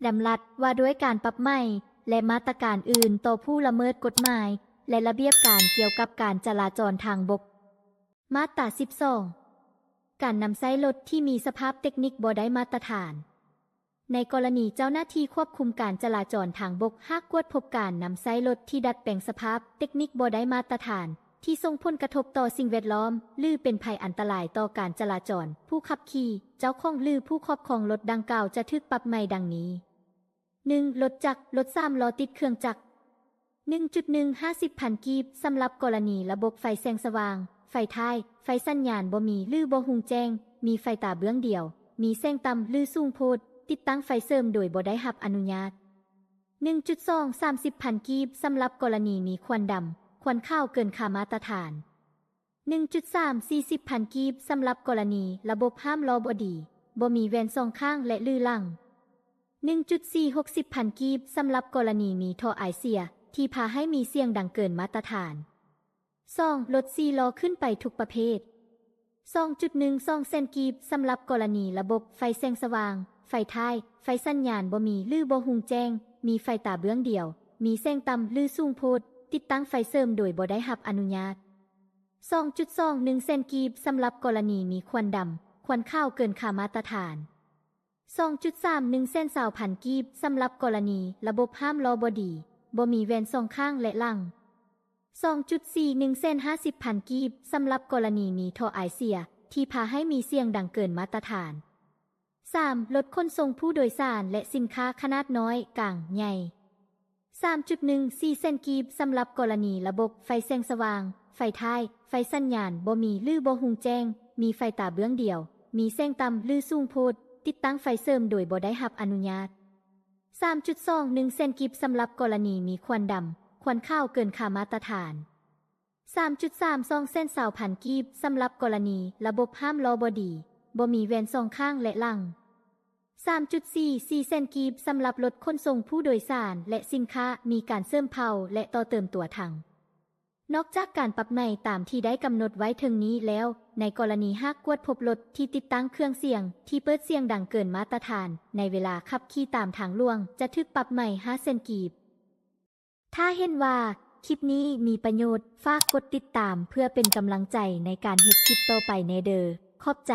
ดำรัสว่าด้วยการปรับใหม่และมาตรการอื่นต่อผู้ละเมิดกฎหมายและระเบียบการเกี่ยวกับการจราจรทางบกมาตรา 12 การนำใช้รถที่มีสภาพเทคนิคบ่ได้มาตรฐานในกรณีเจ้าหน้าที่ควบคุมการจราจรทางบกหากตรวจพบการนำใช้รถที่ดัดแปลงสภาพเทคนิคบ่ได้มาตรฐานที่ส่งผลกระทบต่อสิ่งแวดล้อมหรือเป็นภัยอันตรายต่อการจราจรผู้ขับขี่เจ้าของหรือผู้ครอบครองรถดังกล่าวจะถูกปรับใหม่ดังนี้ 1. รถจักรรถ3 ล้อติดเครื่องจักร 1.1 50,000 กีบสำหรับกรณีระบบไฟแสงสว่างไฟท้ายไฟสัญญาณบ่มีหรือบ่หุงแจ้งมีไฟตาเบื้องเดียวมีแสงต่ำหรือสูงโพดติดตั้งไฟเสริมโดยบ่ได้รับอนุญาต 1.2 30,000 กีบสำหรับกรณีมีควันดำควันขาวเกินค่ามาตรฐาน 1.3 40,000 กีบสำหรับกรณีระบบห้ามล้อบ่ดีบ่มีแว่นสองข้างและลื่อหลัง 1.4 60,000 กีบสำหรับกรณีมีท่อไอเสียที่พาให้มีเสียงดังเกินมาตรฐาน 2. รถ4 ล้อขึ้นไปทุกประเภท 2.12 เซนกีบสำหรับกรณีระบบไฟแสงสว่างไฟท้ายไฟสัญญาณบ่มีหรือบ่หุงแจ้งมีไฟตาเบื้องเดียวมีแสงต่ำหรือสูงโพดติดตั้งไฟเสริมโดยบ่ได้รับอนุญาต 2.21 เซนกีบสำหรับกรณีมีควันดำควันขาวเกินค่ามาตรฐาน 2.31 เซน20,000 กีบสำหรับกรณีระบบห้ามล้อบ่ดีบ่มีแว่นสองข้างและหลัง 2.41 เซน50,000 กีบสำหรับกรณีมีท่อไอเสียที่พาให้มีเสียงดังเกินมาตรฐาน 3. รถขนส่งผู้โดยสารและสินค้าขนาดน้อยกลางใหญ่ 3.14 เซนกีบสำหรับกรณีระบบไฟแสงสว่างไฟท้ายไฟสัญญาณบ่มีหรือบ่หุงแจ้งมีไฟตาเบื้องเดียวมีแสงต่ำหรือสูงโพดติดตั้งไฟเสริมโดยบ่ได้รับอนุญาต 3.21 เซนกีบสำหรับกรณีมีควันดำควันขาวเกินค่ามาตรฐาน 3.32 เซน20,000 กีบสำหรับกรณีระบบห้ามล้อบ่ดีบ่มีแว่นสองข้างและหลัง 3.44 เซนกีบสำหรับรถขนส่งผู้โดยสารและสินค้ามีการเสริมเผาและต่อเติมตัวถังนอกจากการปรับใหม่ตามที่ได้กำหนดไว้ถึงนี้แล้วในกรณีหากตรวจพบรถที่ติดตั้งเครื่องเสียงที่เปิดเสียงดังเกินมาตรฐานในเวลาขับขี่ตามทางหลวงจะถูกปรับใหม่5 เซนกีบถ้าเห็นว่าคลิปนี้มีประโยชน์ฝากกดติดตามเพื่อเป็นกำลังใจในการเฮ็ดคลิปต่อไปแน่เด้อขอบใจ